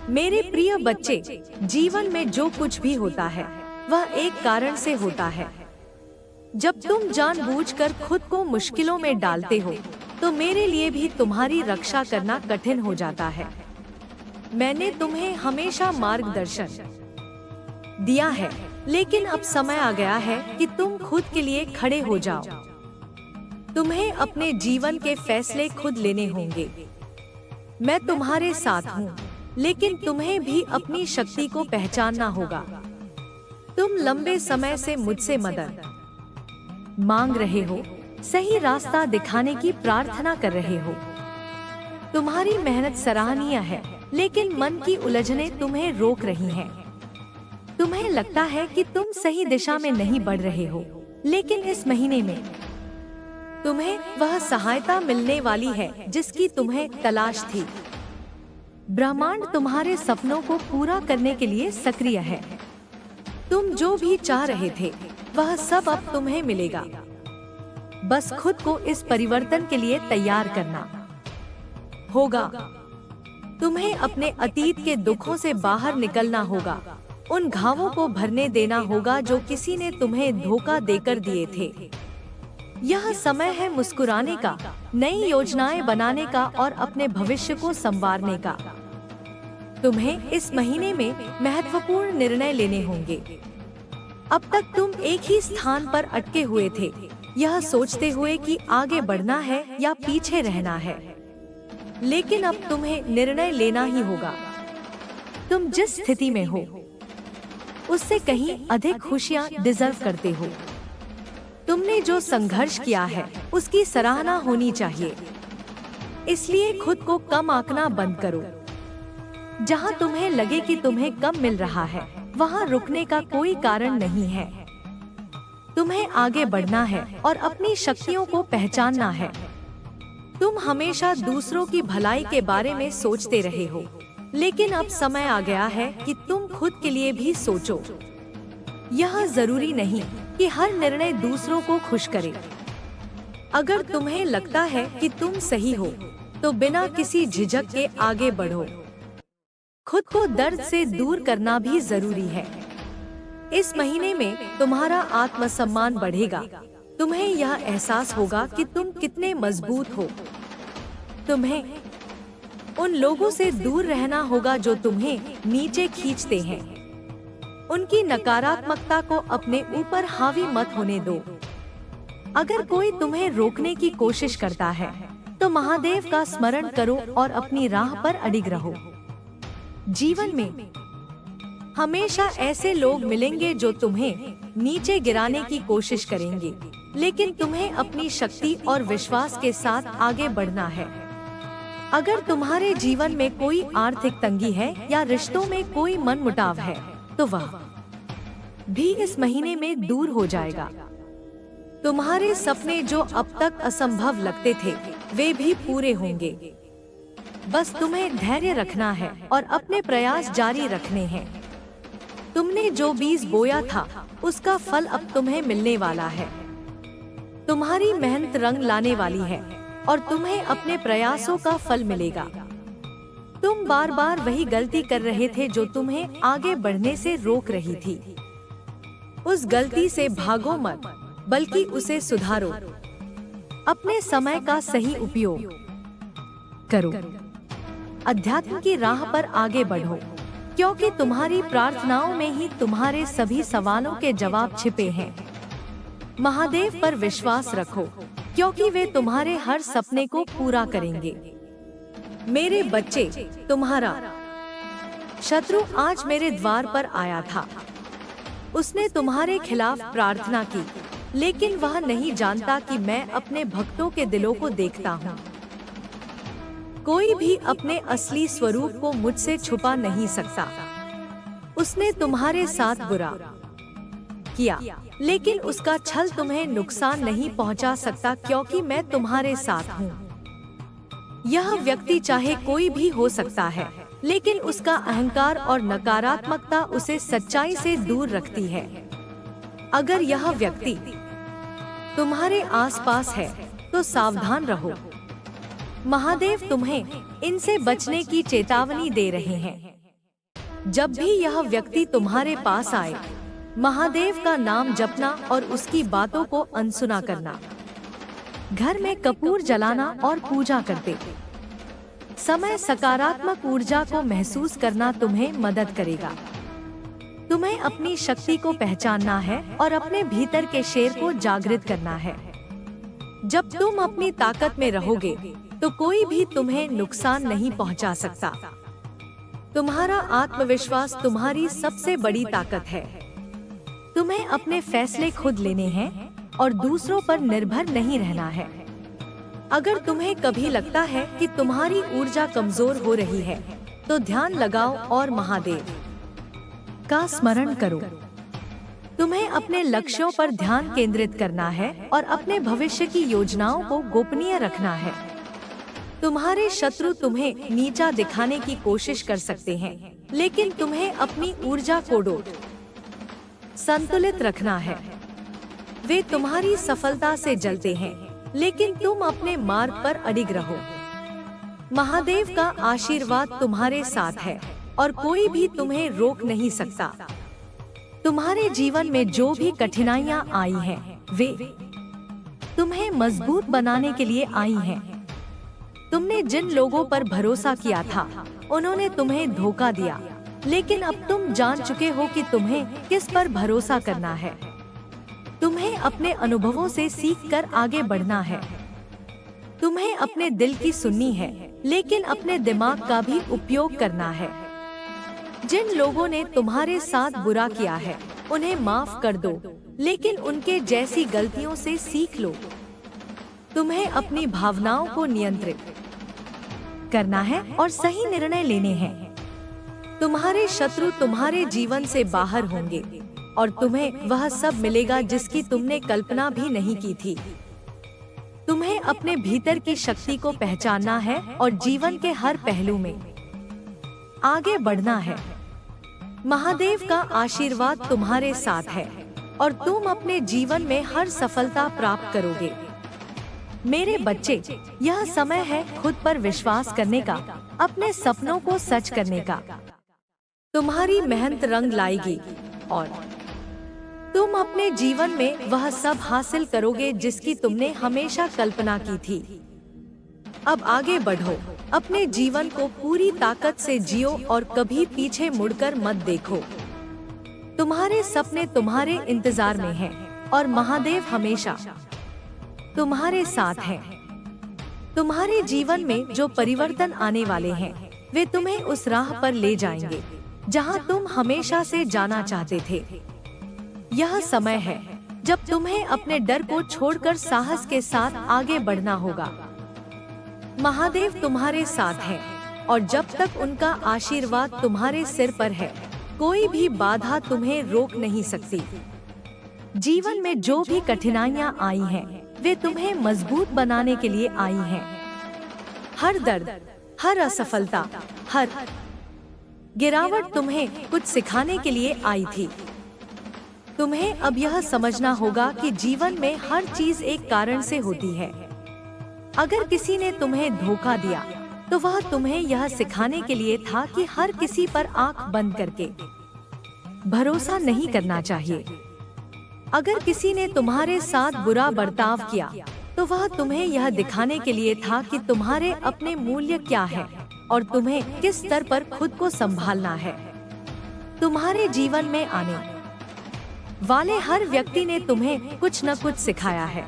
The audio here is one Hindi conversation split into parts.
मेरे प्रिय बच्चे, जीवन में जो कुछ भी होता है वह एक कारण से होता है। जब तुम जानबूझकर खुद को मुश्किलों में डालते हो तो मेरे लिए भी तुम्हारी रक्षा करना कठिन हो जाता है। मैंने तुम्हें हमेशा मार्गदर्शन दिया है, लेकिन अब समय आ गया है कि तुम खुद के लिए खड़े हो जाओ। तुम्हें अपने जीवन के फैसले खुद लेने होंगे। मैं तुम्हारे साथ हूँ, लेकिन तुम्हें भी अपनी शक्ति को पहचानना होगा। तुम लंबे समय से मुझसे मदद मांग रहे हो, सही रास्ता दिखाने की प्रार्थना कर रहे हो। तुम्हारी मेहनत सराहनीय है, लेकिन मन की उलझनें तुम्हें रोक रही हैं। तुम्हें लगता है कि तुम सही दिशा में नहीं बढ़ रहे हो, लेकिन इस महीने में तुम्हें वह सहायता मिलने वाली है जिसकी तुम्हें तलाश थी। ब्रह्मांड तुम्हारे सपनों को पूरा करने के लिए सक्रिय है। तुम जो भी चाह रहे थे वह सब अब तुम्हें मिलेगा। बस खुद को इस परिवर्तन के लिए तैयार करना होगा। तुम्हें अपने अतीत के दुखों से बाहर निकलना होगा। उन घावों को भरने देना होगा जो किसी ने तुम्हें धोखा देकर दिए थे। यह समय है मुस्कुराने का, नई योजनाएं बनाने का और अपने भविष्य को संवारने का। तुम्हें इस महीने में महत्वपूर्ण निर्णय लेने होंगे। अब तक तुम एक ही स्थान पर अटके हुए थे, यह सोचते हुए कि आगे बढ़ना है या पीछे रहना है। लेकिन अब तुम्हें निर्णय लेना ही होगा। तुम जिस स्थिति में हो उससे कहीं अधिक खुशियां डिजर्व करते हो। तुमने जो संघर्ष किया है उसकी सराहना होनी चाहिए। इसलिए खुद को कम आंकना बंद करो। जहां तुम्हें लगे कि तुम्हें कम मिल रहा है, वहां रुकने का कोई कारण नहीं है। तुम्हें आगे बढ़ना है और अपनी शक्तियों को पहचानना है। तुम हमेशा दूसरों की भलाई के बारे में सोचते रहे हो, लेकिन अब समय आ गया है कि तुम खुद के लिए भी सोचो। यह जरूरी नहीं कि हर निर्णय दूसरों को खुश करे। अगर तुम्हें लगता है कि तुम सही हो, तो बिना किसी झिझक के आगे बढ़ो। खुद को दर्द से दूर करना भी जरूरी है। इस महीने में तुम्हारा आत्मसम्मान बढ़ेगा। तुम्हें यह एहसास होगा कि तुम कितने मजबूत हो। तुम्हें उन लोगों से दूर रहना होगा जो तुम्हें नीचे खींचते हैं। उनकी नकारात्मकता को अपने ऊपर हावी मत होने दो। अगर कोई तुम्हें रोकने की कोशिश करता है, तो महादेव का स्मरण करो और अपनी राह पर अडिग रहो। जीवन में हमेशा ऐसे लोग मिलेंगे जो तुम्हें नीचे गिराने की कोशिश करेंगे, लेकिन तुम्हें अपनी शक्ति और विश्वास के साथ आगे बढ़ना है। अगर तुम्हारे जीवन में कोई आर्थिक तंगी है या रिश्तों में कोई मनमुटाव है, तो वह भी इस महीने में दूर हो जाएगा। तुम्हारे सपने जो अब तक असंभव लगते थे, वे भी पूरे होंगे। बस तुम्हें धैर्य रखना है और अपने प्रयास जारी रखने हैं। तुमने जो बीज बोया था, उसका फल अब तुम्हें मिलने वाला है। तुम्हारी मेहनत रंग लाने वाली है और तुम्हें अपने प्रयासों का फल मिलेगा। तुम बार बार वही गलती कर रहे थे जो तुम्हें आगे बढ़ने से रोक रही थी। उस गलती से भागो मत, बल्कि उसे सुधारो। अपने समय का सही उपयोग करो। अध्यात्म की राह पर आगे बढ़ो, क्योंकि तुम्हारी प्रार्थनाओं में ही तुम्हारे सभी सवालों के जवाब छिपे हैं। महादेव पर विश्वास रखो, क्योंकि वे तुम्हारे हर सपने को पूरा करेंगे। मेरे बच्चे, तुम्हारा शत्रु आज मेरे द्वार पर आया था। उसने तुम्हारे खिलाफ प्रार्थना की, लेकिन वह नहीं जानता कि मैं अपने भक्तों के दिलों को देखता हूँ। कोई भी अपने असली स्वरूप को मुझसे छुपा नहीं सकता। उसने तुम्हारे साथ बुरा किया, लेकिन उसका छल तुम्हें नुकसान नहीं पहुंचा सकता, क्योंकि मैं तुम्हारे साथ हूँ। यह व्यक्ति चाहे कोई भी हो सकता है, लेकिन उसका अहंकार और नकारात्मकता उसे सच्चाई से दूर रखती है। अगर यह व्यक्ति तुम्हारे आसपास है, तो सावधान रहो। महादेव तुम्हें इनसे बचने की चेतावनी दे रहे हैं। जब भी यह व्यक्ति तुम्हारे पास आए, महादेव का नाम जपना और उसकी बातों को अनसुना करना। घर में कपूर जलाना और पूजा करते समय सकारात्मक ऊर्जा को महसूस करना तुम्हें मदद करेगा। तुम्हें अपनी शक्ति को पहचानना है और अपने भीतर के शेर को जागृत करना है। जब तुम अपनी ताकत में रहोगे तो कोई भी तुम्हें नुकसान नहीं पहुंचा सकता। तुम्हारा आत्मविश्वास तुम्हारी सबसे बड़ी ताकत है। तुम्हें अपने फैसले खुद लेने हैं और दूसरों पर निर्भर नहीं रहना है। अगर तुम्हें कभी लगता है कि तुम्हारी ऊर्जा कमजोर हो रही है, तो ध्यान लगाओ और महादेव का स्मरण करो। तुम्हें अपने लक्ष्यों पर ध्यान केंद्रित करना है और अपने भविष्य की योजनाओं को गोपनीय रखना है। तुम्हारे शत्रु तुम्हें नीचा दिखाने की कोशिश कर सकते हैं, लेकिन तुम्हें अपनी ऊर्जा को संतुलित रखना है। वे तुम्हारी सफलता से जलते हैं, लेकिन तुम अपने मार्ग पर अडिग रहो। महादेव का आशीर्वाद तुम्हारे साथ है और कोई भी तुम्हें रोक नहीं सकता। तुम्हारे जीवन में जो भी कठिनाइयां आई हैं, वे तुम्हें मजबूत बनाने के लिए आई हैं। तुमने जिन लोगों पर भरोसा किया था, उन्होंने तुम्हें धोखा दिया, लेकिन अब तुम जान चुके हो कि तुम्हें किस पर भरोसा करना है। तुम्हें अपने अनुभवों से सीखकर आगे बढ़ना है। तुम्हें अपने दिल की सुननी है, लेकिन अपने दिमाग का भी उपयोग करना है। जिन लोगों ने तुम्हारे साथ बुरा किया है, उन्हें माफ कर दो, लेकिन उनके जैसी गलतियों से सीख लो। तुम्हें अपनी भावनाओं को नियंत्रित करना है और सही निर्णय लेने हैं। तुम्हारे शत्रु तुम्हारे जीवन से बाहर होंगे और तुम्हें वह सब मिलेगा जिसकी तुमने कल्पना भी नहीं की थी। तुम्हें अपने भीतर की शक्ति को पहचानना है और जीवन के हर पहलू में आगे बढ़ना है। महादेव का आशीर्वाद तुम्हारे साथ है और तुम अपने जीवन में हर सफलता प्राप्त करोगे। मेरे बच्चे, यह समय है खुद पर विश्वास करने का, अपने सपनों को सच करने का। तुम्हारी मेहनत रंग लाएगी और तुम अपने जीवन में वह सब हासिल करोगे जिसकी तुमने हमेशा कल्पना की थी। अब आगे बढ़ो, अपने जीवन को पूरी ताकत से जियो और कभी पीछे मुड़कर मत देखो। तुम्हारे सपने तुम्हारे इंतजार में हैं और महादेव हमेशा तुम्हारे साथ हैं। तुम्हारे जीवन में जो परिवर्तन आने वाले हैं, वे तुम्हें उस राह पर ले जाएंगे जहां तुम हमेशा से जाना चाहते थे। यह समय है जब तुम्हें अपने डर को छोड़कर साहस के साथ आगे बढ़ना होगा। महादेव तुम्हारे साथ हैं और जब तक उनका आशीर्वाद तुम्हारे सिर पर है, कोई भी बाधा तुम्हें रोक नहीं सकती। जीवन में जो भी कठिनाइयां आई हैं, वे तुम्हें मजबूत बनाने के लिए आई हैं। हर दर्द, हर असफलता, हर गिरावट तुम्हें कुछ सिखाने के लिए आई थी। तुम्हें अब यह समझना होगा कि जीवन में हर चीज एक कारण से होती है। अगर किसी ने तुम्हें धोखा दिया, तो वह तुम्हें यह सिखाने के लिए था कि हर किसी पर आंख बंद करके भरोसा नहीं करना चाहिए। अगर किसी ने तुम्हारे साथ बुरा बर्ताव किया, तो वह तुम्हें यह दिखाने के लिए था कि तुम्हारे अपने मूल्य क्या है और तुम्हें किस स्तर पर खुद को संभालना है। तुम्हारे जीवन में आने वाले हर व्यक्ति ने तुम्हें कुछ न कुछ सिखाया है।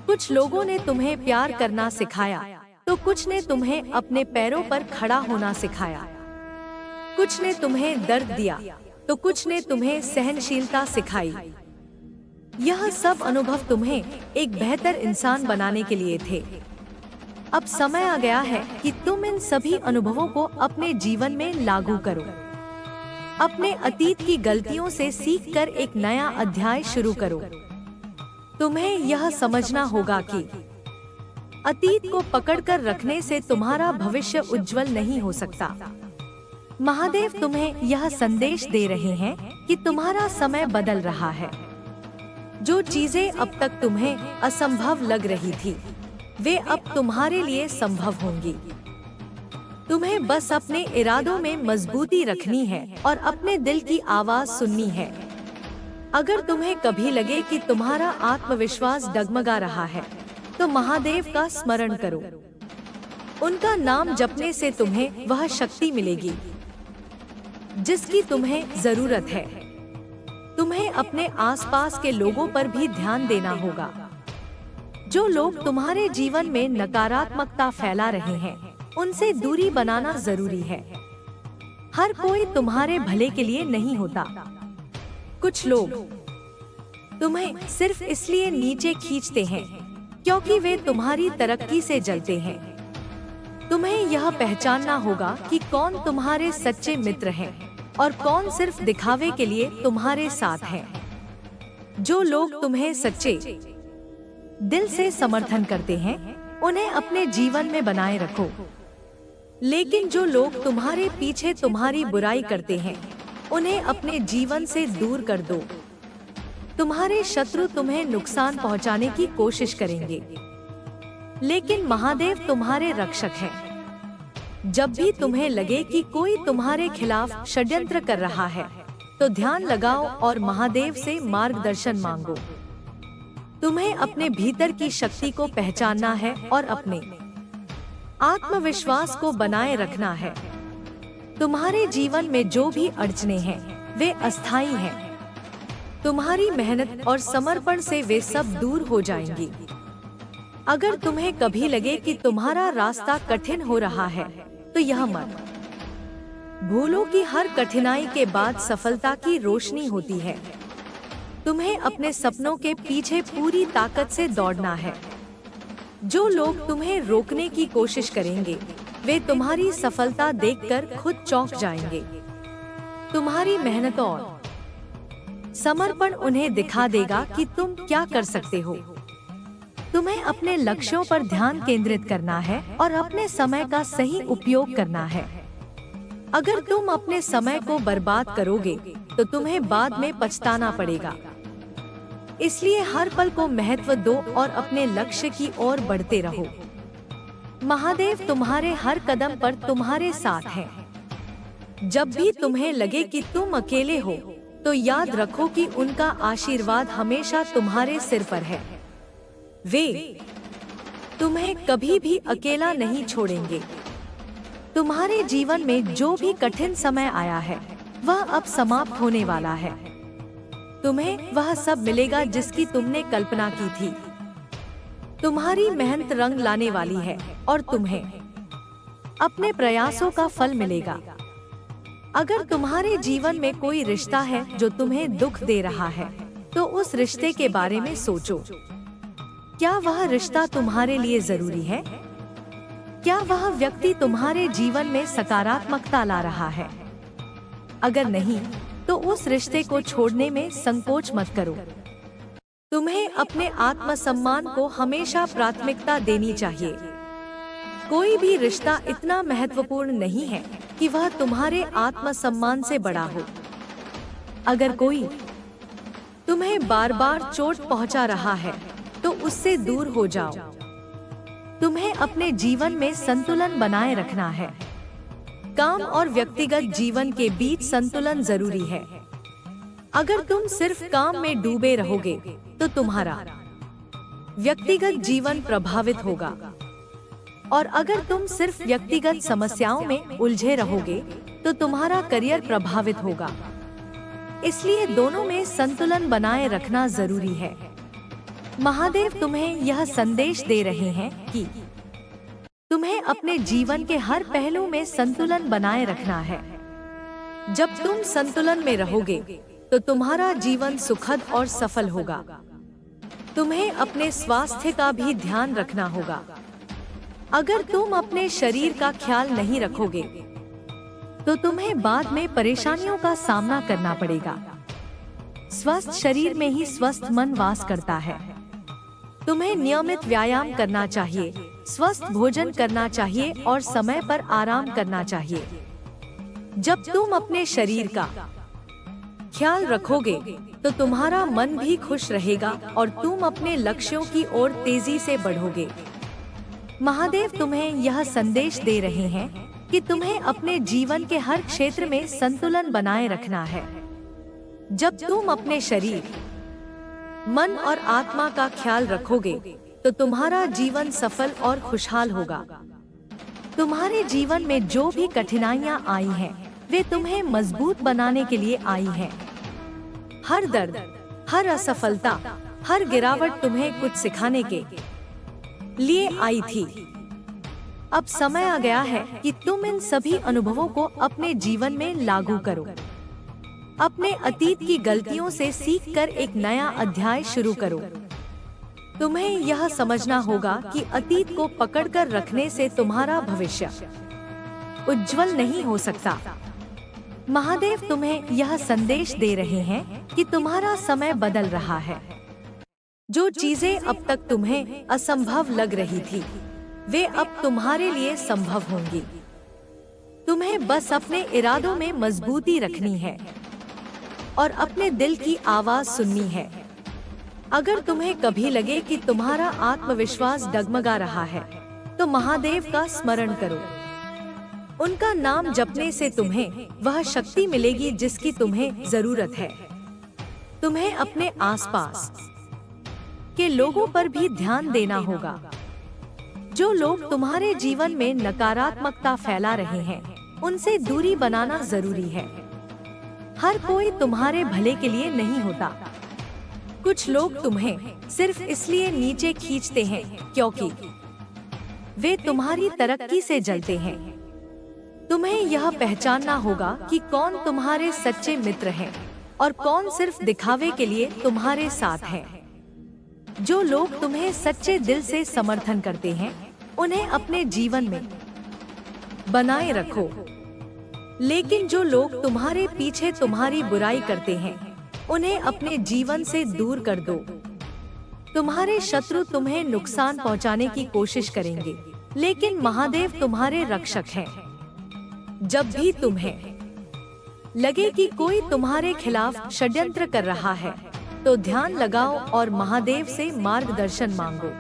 कुछ लोगों ने तुम्हें प्यार करना सिखाया, तो कुछ ने तुम्हें अपने पैरों पर खड़ा होना सिखाया। कुछ ने तुम्हें दर्द दिया, तो कुछ ने तुम्हें सहनशीलता सिखाई। यह सब अनुभव तुम्हें एक बेहतर इंसान बनाने के लिए थे। अब समय आ गया है कि तुम इन सभी अनुभवों को अपने जीवन में लागू करो। अपने अतीत की गलतियों से सीखकर एक नया अध्याय शुरू करो। तुम्हें यह समझना होगा कि अतीत को पकड़कर रखने से तुम्हारा भविष्य उज्जवल नहीं हो सकता। महादेव तुम्हें यह संदेश दे रहे हैं कि तुम्हारा समय बदल रहा है। जो चीजें अब तक तुम्हें असंभव लग रही थी, वे अब तुम्हारे लिए संभव होंगी। तुम्हें बस अपने इरादों में मजबूती रखनी है और अपने दिल की आवाज सुननी है। अगर तुम्हें कभी लगे कि तुम्हारा आत्मविश्वास डगमगा रहा है, तो महादेव का स्मरण करो। उनका नाम जपने से तुम्हें वह शक्ति मिलेगी जिसकी तुम्हें जरूरत है। तुम्हें अपने आसपास के लोगों पर भी ध्यान देना होगा। जो लोग तुम्हारे जीवन में नकारात्मकता फैला रहे हैं, उनसे दूरी बनाना जरूरी है। हर कोई तुम्हारे भले के लिए नहीं होता। कुछ लोग तुम्हें सिर्फ इसलिए नीचे खींचते हैं क्योंकि वे तुम्हारी तरक्की से जलते हैं। तुम्हें यह पहचानना होगा कि कौन तुम्हारे सच्चे मित्र हैं और कौन सिर्फ दिखावे के लिए तुम्हारे साथ हैं। जो लोग तुम्हें सच्चे दिल से समर्थन करते हैं, उन्हें अपने जीवन में बनाए रखो। लेकिन जो लोग तुम्हारे पीछे तुम्हारी बुराई करते हैं, उन्हें अपने जीवन से दूर कर दो। तुम्हारे शत्रु तुम्हें नुकसान पहुंचाने की कोशिश करेंगे, लेकिन महादेव तुम्हारे रक्षक हैं। जब भी तुम्हें लगे कि कोई तुम्हारे खिलाफ षड्यंत्र कर रहा है, तो ध्यान लगाओ और महादेव से मार्गदर्शन मांगो। तुम्हें अपने भीतर की शक्ति को पहचानना है और अपने आत्मविश्वास को बनाए रखना है। तुम्हारे जीवन में जो भी अड़चने हैं, वे अस्थायी हैं। तुम्हारी मेहनत और समर्पण से वे सब दूर हो जाएंगी। अगर तुम्हें कभी लगे कि तुम्हारा रास्ता कठिन हो रहा है, तो यह मत भूलो कि हर कठिनाई के बाद सफलता की रोशनी होती है। तुम्हें अपने सपनों के पीछे पूरी ताकत से दौड़ना है। जो लोग तुम्हें रोकने की कोशिश करेंगे, वे तुम्हारी सफलता देखकर खुद चौंक जाएंगे। तुम्हारी मेहनत और समर्पण उन्हें दिखा देगा कि तुम क्या कर सकते हो। तुम्हें अपने लक्ष्यों पर ध्यान केंद्रित करना है और अपने समय का सही उपयोग करना है। अगर तुम अपने समय को बर्बाद करोगे, तो तुम्हें बाद में पछताना पड़ेगा। इसलिए हर पल को महत्व दो और अपने लक्ष्य की ओर बढ़ते रहो। महादेव तुम्हारे हर कदम पर तुम्हारे साथ हैं। जब भी तुम्हें लगे कि तुम अकेले हो, तो याद रखो कि उनका आशीर्वाद हमेशा तुम्हारे सिर पर है। वे तुम्हें कभी भी अकेला नहीं छोड़ेंगे। तुम्हारे जीवन में जो भी कठिन समय आया है, वह अब समाप्त होने वाला है। तुम्हें वह सब मिलेगा जिसकी तुमने कल्पना की थी। तुम्हारी मेहनत रंग लाने वाली है और तुम्हें अपने प्रयासों का फल मिलेगा। अगर तुम्हारे जीवन में कोई रिश्ता है जो तुम्हें दुख दे रहा है, तो उस रिश्ते के बारे में सोचो। क्या वह रिश्ता तुम्हारे लिए जरूरी है? क्या वह व्यक्ति तुम्हारे जीवन में सकारात्मकता ला रहा है? अगर नहीं, तो उस रिश्ते को छोड़ने में संकोच मत करो। तुम्हें अपने आत्मसम्मान को हमेशा प्राथमिकता देनी चाहिए। कोई भी रिश्ता इतना महत्वपूर्ण नहीं है कि वह तुम्हारे आत्मसम्मान से बड़ा हो। अगर कोई तुम्हें बार बार चोट पहुंचा रहा है, तो उससे दूर हो जाओ। तुम्हें अपने जीवन में संतुलन बनाए रखना है। काम और व्यक्तिगत जीवन के बीच संतुलन जरूरी है। अगर तुम सिर्फ काम में डूबे रहोगे, तो तुम्हारा व्यक्तिगत जीवन प्रभावित होगा। और अगर तुम सिर्फ व्यक्तिगत समस्याओं में उलझे रहोगे, तो तुम्हारा करियर प्रभावित होगा। इसलिए दोनों में संतुलन बनाए रखना जरूरी है। महादेव तुम्हें यह संदेश दे रहे हैं कि तुम्हें अपने जीवन के हर पहलू में संतुलन बनाए रखना है। जब तुम संतुलन में रहोगे, तो तुम्हारा जीवन सुखद और सफल होगा। तुम्हें अपने स्वास्थ्य का भी ध्यान रखना होगा। अगर तुम अपने शरीर का ख्याल नहीं रखोगे, तो तुम्हें बाद में परेशानियों का सामना करना पड़ेगा। स्वस्थ शरीर में ही स्वस्थ मन वास करता है। तुम्हें नियमित व्यायाम करना चाहिए, स्वस्थ भोजन करना चाहिए और समय पर आराम करना चाहिए। जब तुम अपने शरीर का ख्याल रखोगे, तो तुम्हारा मन भी खुश रहेगा और तुम अपने लक्ष्यों की ओर तेजी से बढ़ोगे। महादेव तुम्हें यह संदेश दे रहे हैं कि तुम्हें अपने जीवन के हर क्षेत्र में संतुलन बनाए रखना है। जब तुम अपने शरीर, मन और आत्मा का ख्याल रखोगे तो तुम्हारा जीवन सफल और खुशहाल होगा। तुम्हारे जीवन में जो भी कठिनाइयां आई हैं, वे तुम्हें मजबूत बनाने के लिए आई हैं। हर दर्द, हर असफलता, हर गिरावट तुम्हें कुछ सिखाने के लिए आई थी। अब समय आ गया है कि तुम इन सभी अनुभवों को अपने जीवन में लागू करो। अपने अतीत की गलतियों से सीखकर एक नया अध्याय शुरू करो। तुम्हें यह समझना होगा कि अतीत को पकड़कर रखने से तुम्हारा भविष्य उज्जवल नहीं हो सकता। महादेव तुम्हें यह संदेश दे रहे हैं कि तुम्हारा समय बदल रहा है। जो चीजें अब तक तुम्हें असंभव लग रही थी, वे अब तुम्हारे लिए संभव होंगी। तुम्हें बस अपने इरादों में मजबूती रखनी है और अपने दिल की आवाज सुननी है। अगर तुम्हें कभी लगे कि तुम्हारा आत्मविश्वास डगमगा रहा है, तो महादेव का स्मरण करो। उनका नाम जपने से तुम्हें वह शक्ति मिलेगी जिसकी तुम्हें जरूरत है। तुम्हें अपने आसपास के लोगों पर भी ध्यान देना होगा। जो लोग तुम्हारे जीवन में नकारात्मकता फैला रहे हैं, उनसे दूरी बनाना जरूरी है। हर कोई तुम्हारे भले के लिए नहीं होता। कुछ लोग तुम्हें सिर्फ इसलिए नीचे खींचते हैं क्योंकि वे तुम्हारी तरक्की से जलते हैं। तुम्हें यह पहचानना होगा कि कौन तुम्हारे सच्चे मित्र हैं और कौन सिर्फ दिखावे के लिए तुम्हारे साथ हैं। जो लोग तुम्हें सच्चे दिल से समर्थन करते हैं, उन्हें अपने जीवन में बनाए रखो। लेकिन जो लोग तुम्हारे पीछे तुम्हारी बुराई करते हैं, उन्हें अपने जीवन से दूर कर दो। तुम्हारे शत्रु तुम्हें नुकसान पहुंचाने की कोशिश करेंगे, लेकिन महादेव तुम्हारे रक्षक हैं। जब भी तुम्हें लगे कि कोई तुम्हारे खिलाफ षड्यंत्र कर रहा है, तो ध्यान लगाओ और महादेव से मार्गदर्शन मांगो।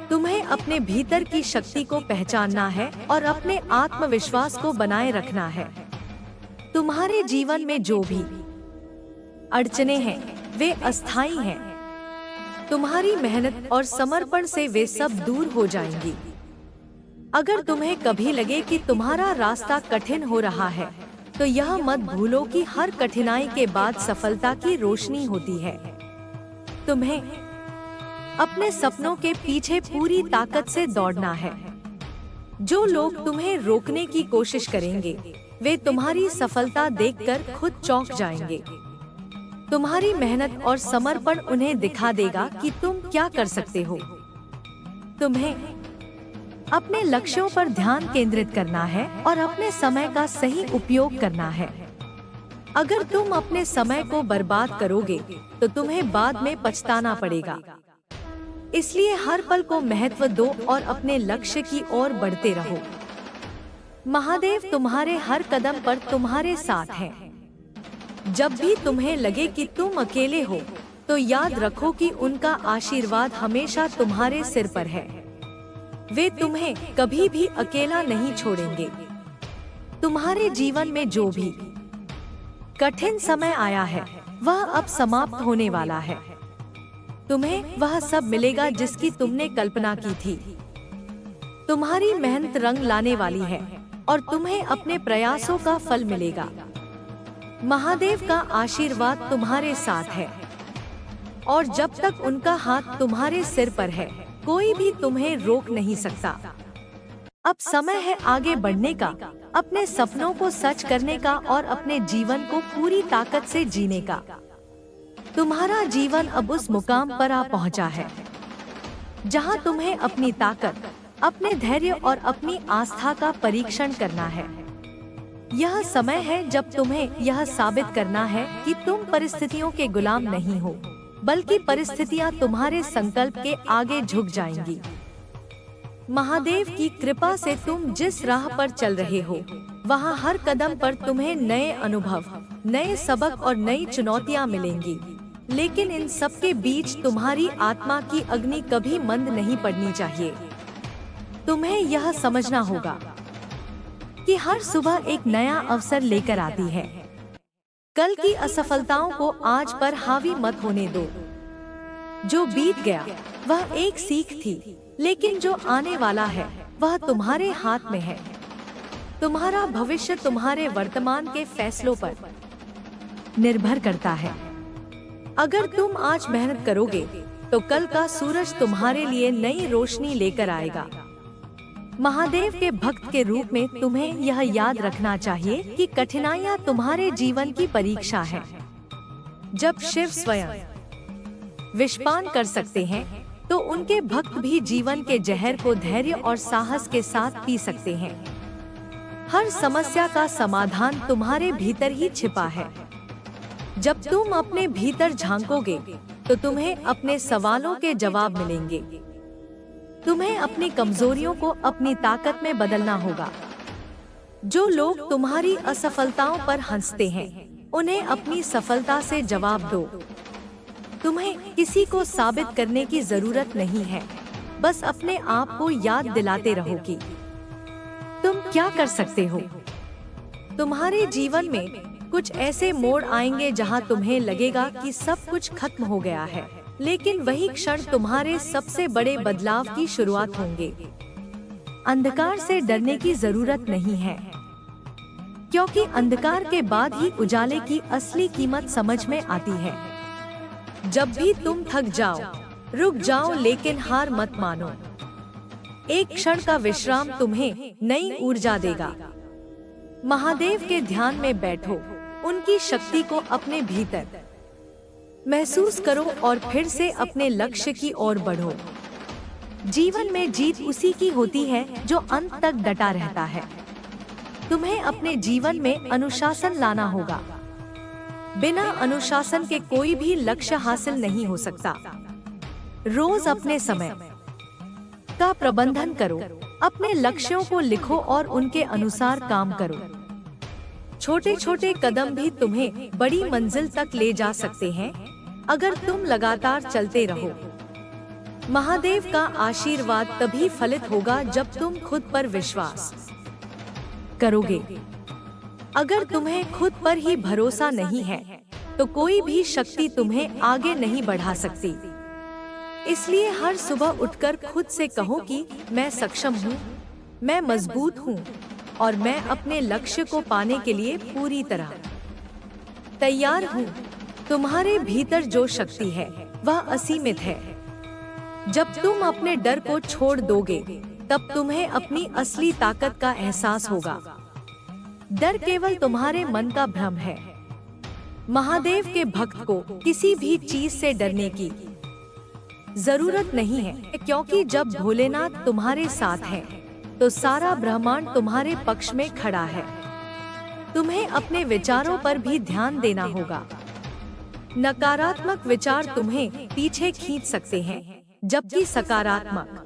तुम्हें अपने भीतर की शक्ति को पहचानना है और अपने आत्मविश्वास को बनाए रखना है। तुम्हारे जीवन में जो भी अड़चने हैं, वे अस्थायी हैं। तुम्हारी मेहनत और समर्पण से वे सब दूर हो जाएंगी। अगर तुम्हें कभी लगे कि तुम्हारा रास्ता कठिन हो रहा है, तो यह मत भूलो कि हर कठिनाई के बाद सफलता की रोशनी होती है। तुम्हें अपने सपनों के पीछे पूरी ताकत से दौड़ना है। जो लोग तुम्हें रोकने की कोशिश करेंगे, वे तुम्हारी सफलता देखकर खुद चौंक जाएंगे। तुम्हारी मेहनत और समर्पण उन्हें दिखा देगा कि तुम क्या कर सकते हो। तुम्हें अपने लक्ष्यों पर ध्यान केंद्रित करना है और अपने समय का सही उपयोग करना है। अगर तुम अपने समय को बर्बाद करोगे, तो तुम्हें बाद में पछताना पड़ेगा। इसलिए हर पल को महत्व दो और अपने लक्ष्य की ओर बढ़ते रहो। महादेव तुम्हारे हर कदम पर तुम्हारे साथ हैं। जब भी तुम्हें लगे कि तुम अकेले हो, तो याद रखो कि उनका आशीर्वाद हमेशा तुम्हारे सिर पर है। वे तुम्हें कभी भी अकेला नहीं छोड़ेंगे। तुम्हारे जीवन में जो भी कठिन समय आया है, वह अब समाप्त होने वाला है। तुम्हें वह सब मिलेगा जिसकी तुमने कल्पना की थी। तुम्हारी मेहनत रंग लाने वाली है और तुम्हें अपने प्रयासों का फल मिलेगा। महादेव का आशीर्वाद तुम्हारे साथ है और जब तक उनका हाथ तुम्हारे सिर पर है, कोई भी तुम्हें रोक नहीं सकता। अब समय है आगे बढ़ने का, अपने सपनों को सच करने का और अपने जीवन को पूरी ताकत से जीने का। तुम्हारा जीवन अब उस मुकाम पर आ पहुंचा है जहां तुम्हें अपनी ताकत, अपने धैर्य और अपनी आस्था का परीक्षण करना है। यह समय है जब तुम्हें यह साबित करना है कि तुम परिस्थितियों के गुलाम नहीं हो, बल्कि परिस्थितियां तुम्हारे संकल्प के आगे झुक जाएंगी। महादेव की कृपा से तुम जिस राह पर चल रहे हो, वहां हर कदम पर तुम्हें नए अनुभव, नए सबक और नई चुनौतियां मिलेंगी। लेकिन इन सब के बीच तुम्हारी आत्मा की अग्नि कभी मंद नहीं पड़नी चाहिए। तुम्हें यह समझना होगा कि हर सुबह एक नया अवसर लेकर आती है। कल की असफलताओं को आज पर हावी मत होने दो। जो बीत गया वह एक सीख थी, लेकिन जो आने वाला है वह तुम्हारे हाथ में है। तुम्हारा भविष्य तुम्हारे वर्तमान के फैसलों पर निर्भर करता है। अगर तुम आज मेहनत करोगे तो कल का सूरज तुम्हारे लिए नई रोशनी लेकर आएगा। महादेव के भक्त के रूप में तुम्हें यह याद रखना चाहिए कि कठिनाइयां तुम्हारे जीवन की परीक्षा है। जब शिव स्वयं विषपान कर सकते हैं, तो उनके भक्त भी जीवन के जहर को धैर्य और साहस के साथ पी सकते हैं। हर समस्या का समाधान तुम्हारे भीतर ही छिपा है। जब तुम अपने भीतर झांकोगे तो तुम्हें अपने सवालों के जवाब मिलेंगे। तुम्हें अपनी कमजोरियों को अपनी ताकत में बदलना होगा। जो लोग तुम्हारी असफलताओं पर हंसते हैं, उन्हें अपनी सफलता से जवाब दो। तुम्हें किसी को साबित करने की जरूरत नहीं है, बस अपने आप को याद दिलाते रहो कि तुम क्या कर सकते हो। तुम्हारे जीवन में कुछ ऐसे मोड़ आएंगे जहां तुम्हें लगेगा कि सब कुछ खत्म हो गया है, लेकिन वही क्षण तुम्हारे सबसे बड़े बदलाव की शुरुआत होंगे। अंधकार से डरने की जरूरत नहीं है, क्योंकि अंधकार के बाद ही उजाले की असली कीमत समझ में आती है। जब भी तुम थक जाओ, रुक जाओ, लेकिन हार मत मानो। एक क्षण का विश्राम तुम्हें नई ऊर्जा देगा। महादेव के ध्यान में बैठो, उनकी शक्ति को अपने भीतर महसूस करो और फिर से अपने लक्ष्य की ओर बढ़ो। जीवन में जीत उसी की होती है जो अंत तक डटा रहता है। तुम्हें अपने जीवन में अनुशासन लाना होगा। बिना अनुशासन के कोई भी लक्ष्य हासिल नहीं हो सकता। रोज अपने समय का प्रबंधन करो, अपने लक्ष्यों को लिखो और उनके अनुसार काम करो। छोटे छोटे कदम भी तुम्हें बड़ी मंजिल तक ले जा सकते हैं, अगर तुम लगातार चलते रहो। महादेव का आशीर्वाद तभी फलित होगा जब तुम खुद पर विश्वास करोगे। अगर तुम्हें खुद पर ही भरोसा नहीं है, तो कोई भी शक्ति तुम्हें आगे नहीं बढ़ा सकती। इसलिए हर सुबह उठकर खुद से कहो कि मैं सक्षम हूँ, मैं मजबूत हूँ और मैं अपने लक्ष्य को पाने के लिए पूरी तरह तैयार हूँ। तुम्हारे भीतर जो शक्ति है वह असीमित है। जब तुम अपने डर को छोड़ दोगे, तब तुम्हें अपनी असली ताकत का एहसास होगा। डर केवल तुम्हारे मन का भ्रम है। महादेव के भक्त को किसी भी चीज से डरने की जरूरत नहीं है, क्योंकि जब भोलेनाथ तुम्हारे साथ हैं, तो सारा ब्रह्मांड तुम्हारे पक्ष में खड़ा है। तुम्हें अपने विचारों पर भी ध्यान देना होगा। नकारात्मक विचार तुम्हें पीछे खींच सकते हैं, जबकि सकारात्मक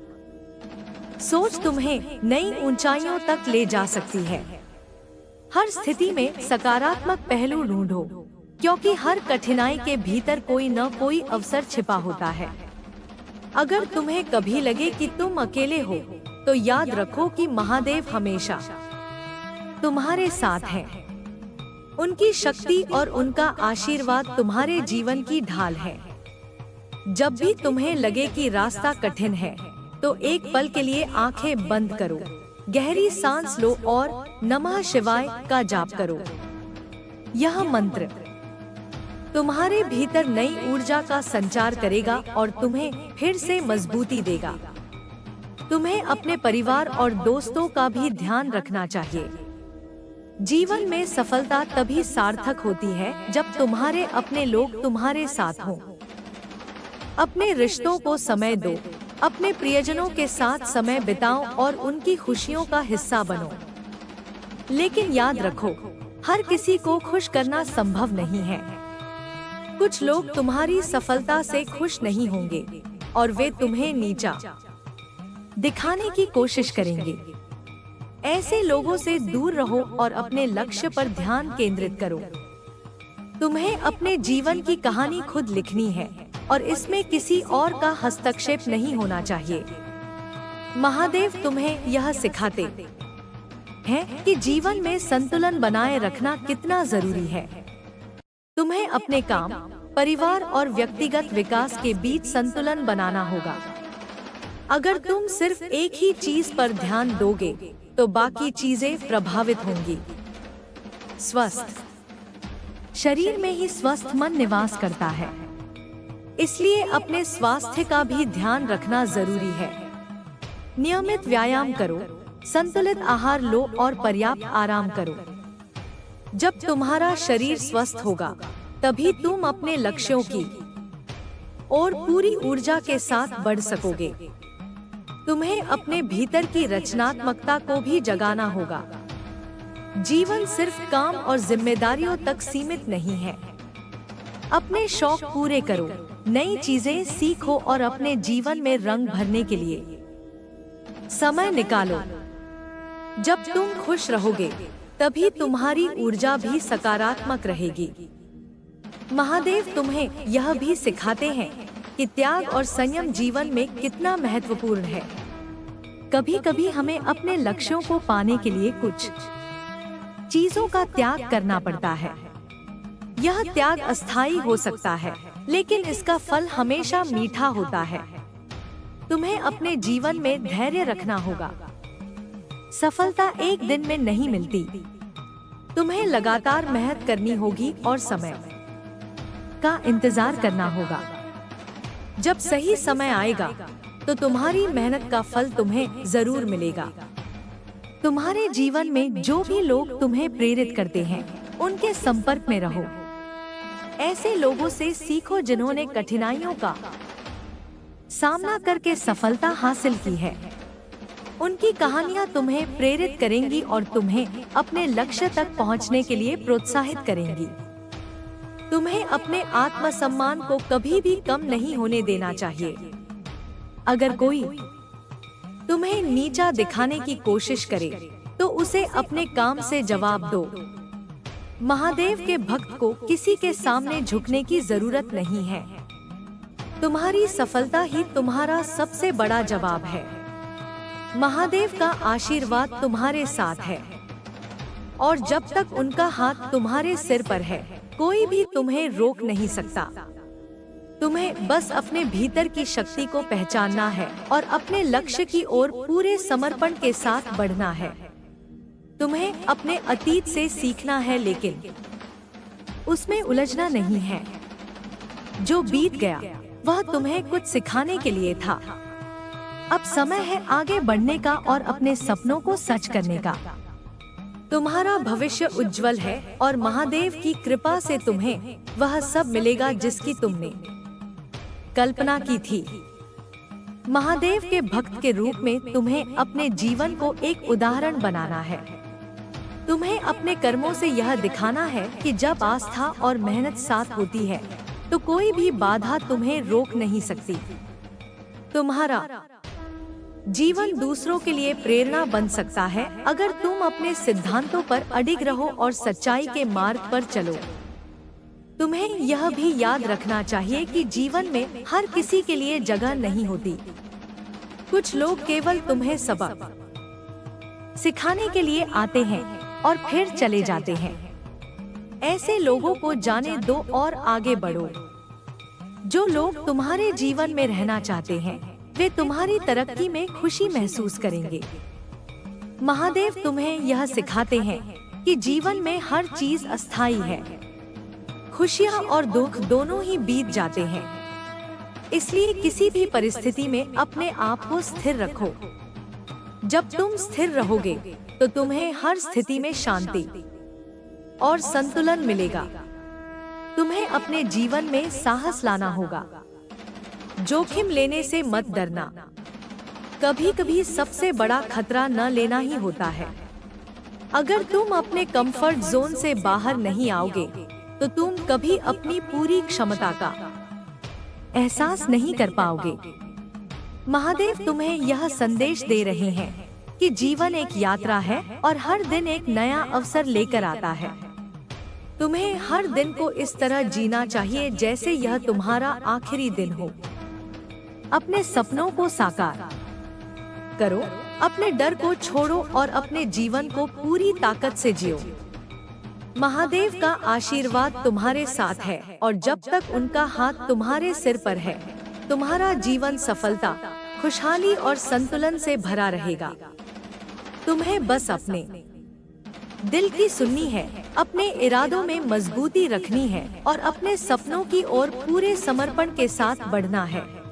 सोच तुम्हें नई ऊंचाइयों तक ले जा सकती है। हर स्थिति में सकारात्मक पहलू ढूंढो, क्योंकि हर कठिनाई के भीतर कोई न कोई अवसर छिपा होता है। अगर तुम्हें कभी लगे कि तुम अकेले हो, तो याद रखो कि महादेव हमेशा तुम्हारे साथ हैं। उनकी शक्ति और उनका आशीर्वाद तुम्हारे जीवन की ढाल है। जब भी तुम्हें लगे कि रास्ता कठिन है, तो एक पल के लिए आंखें बंद करो, गहरी सांस लो और नमः शिवाय का जाप करो। यह मंत्र तुम्हारे भीतर नई ऊर्जा का संचार करेगा और तुम्हें फिर से मजबूती देगा। तुम्हें अपने परिवार और दोस्तों का भी ध्यान रखना चाहिए। जीवन में सफलता तभी सार्थक होती है जब तुम्हारे अपने लोग तुम्हारे साथ हों। अपने रिश्तों को समय दो, अपने प्रियजनों के साथ समय बिताओ और उनकी खुशियों का हिस्सा बनो। लेकिन याद रखो, हर किसी को खुश करना संभव नहीं है। कुछ लोग तुम्हारी सफलता से खुश नहीं होंगे और वे तुम्हें नीचा दिखाने की कोशिश करेंगे। ऐसे लोगों से दूर रहो और अपने लक्ष्य पर ध्यान केंद्रित करो। तुम्हें अपने जीवन की कहानी खुद लिखनी है और इसमें किसी और का हस्तक्षेप नहीं होना चाहिए। महादेव तुम्हें यह सिखाते है कि जीवन में संतुलन बनाए रखना कितना जरूरी है। तुम्हें अपने काम, परिवार और व्यक्तिगत विकास के बीच संतुलन बनाना होगा। अगर तुम सिर्फ एक ही चीज पर ध्यान दोगे तो बाकी चीजें प्रभावित होंगी। स्वस्थ शरीर में ही स्वस्थ मन निवास करता है, इसलिए अपने स्वास्थ्य का भी ध्यान रखना जरूरी है। नियमित व्यायाम करो, संतुलित आहार लो और पर्याप्त आराम करो। जब तुम्हारा शरीर स्वस्थ होगा तभी तुम अपने लक्ष्यों की और पूरी ऊर्जा के साथ बढ़ सकोगे। तुम्हें अपने भीतर की रचनात्मकता को भी जगाना होगा। जीवन सिर्फ काम और जिम्मेदारियों तक सीमित नहीं है। अपने शौक पूरे करो, नई चीजें सीखो और अपने जीवन में रंग भरने के लिए समय निकालो। जब तुम खुश रहोगे तभी तुम्हारी ऊर्जा भी सकारात्मक रहेगी। महादेव तुम्हें यह भी सिखाते हैं कि त्याग और संयम जीवन में कितना महत्वपूर्ण है। कभी कभी हमें अपने लक्ष्यों को पाने के लिए कुछ चीजों का त्याग करना पड़ता है। यह त्याग अस्थायी हो सकता है, लेकिन इसका फल हमेशा मीठा होता है। तुम्हें अपने जीवन में धैर्य रखना होगा। सफलता एक दिन में नहीं मिलती। तुम्हें लगातार मेहनत करनी होगी और समय का इंतजार करना होगा। जब सही समय आएगा तो तुम्हारी मेहनत का फल तुम्हें जरूर मिलेगा। तुम्हारे जीवन में जो भी लोग तुम्हें प्रेरित करते हैं, उनके संपर्क में रहो। ऐसे लोगों से सीखो जिन्होंने कठिनाइयों का सामना करके सफलता हासिल की है। उनकी कहानियां तुम्हें प्रेरित करेंगी और तुम्हें अपने लक्ष्य तक पहुंचने के लिए प्रोत्साहित करेंगी। तुम्हें अपने आत्मसम्मान को कभी भी कम नहीं होने देना चाहिए। अगर कोई तुम्हें नीचा दिखाने की कोशिश करे तो उसे अपने काम से जवाब दो। महादेव के भक्त को किसी के सामने झुकने की जरूरत नहीं है। तुम्हारी सफलता ही तुम्हारा सबसे बड़ा जवाब है। महादेव का आशीर्वाद तुम्हारे साथ है और जब तक उनका हाथ तुम्हारे सिर पर है, कोई भी तुम्हें रोक नहीं सकता। तुम्हें बस अपने भीतर की शक्ति को पहचानना है और अपने लक्ष्य की ओर पूरे समर्पण के साथ बढ़ना है। तुम्हें अपने अतीत से सीखना है, लेकिन उसमें उलझना नहीं है। जो बीत गया वह तुम्हें कुछ सिखाने के लिए था। अब समय है आगे बढ़ने का और अपने सपनों को सच करने का। तुम्हारा भविष्य उज्जवल है और महादेव की कृपा से तुम्हें वह सब मिलेगा जिसकी तुमने कल्पना की थी। महादेव के भक्त के रूप में तुम्हें अपने जीवन को एक उदाहरण बनाना है। तुम्हें अपने कर्मों से यह दिखाना है कि जब आस्था और मेहनत साथ होती है तो कोई भी बाधा तुम्हें रोक नहीं सकती। तुम्हारा जीवन दूसरों के लिए प्रेरणा बन सकता है अगर तुम अपने सिद्धांतों पर अडिग रहो और सच्चाई के मार्ग पर चलो। तुम्हें यह भी याद रखना चाहिए कि जीवन में हर किसी के लिए जगह नहीं होती। कुछ लोग केवल तुम्हें सबक सिखाने के लिए आते हैं और फिर चले जाते हैं। ऐसे लोगों को जाने दो और आगे बढ़ो। जो लोग तुम्हारे जीवन में रहना चाहते हैं, वे तुम्हारी तरक्की में खुशी महसूस करेंगे। महादेव तुम्हें यह सिखाते हैं कि जीवन में हर चीज अस्थायी है। खुशियाँ और दुख दोनों ही बीत जाते हैं, इसलिए किसी भी परिस्थिति में अपने आप को स्थिर रखो। जब तुम स्थिर रहोगे तो तुम्हें हर स्थिति में शांति और संतुलन मिलेगा। तुम्हें अपने जीवन में साहस लाना होगा। जोखिम लेने से मत डरना। कभी कभी सबसे बड़ा खतरा न लेना ही होता है। अगर तुम अपने कंफर्ट जोन से बाहर नहीं आओगे तो तुम कभी अपनी पूरी क्षमता का एहसास नहीं कर पाओगे। महादेव तुम्हें यह संदेश दे रहे हैं कि जीवन एक यात्रा है और हर दिन एक नया अवसर लेकर आता है। तुम्हें हर दिन को इस तरह जीना चाहिए जैसे यह तुम्हारा आखिरी दिन हो। अपने सपनों को साकार करो, अपने डर को छोड़ो और अपने जीवन को पूरी ताकत से जियो। महादेव का आशीर्वाद तुम्हारे साथ है और जब तक उनका हाथ तुम्हारे सिर पर है, तुम्हारा जीवन सफलता, खुशहाली और संतुलन से भरा रहेगा। तुम्हें बस अपने दिल की सुननी है, अपने इरादों में मजबूती रखनी है और अपने सपनों की ओर पूरे समर्पण के साथ बढ़ना है।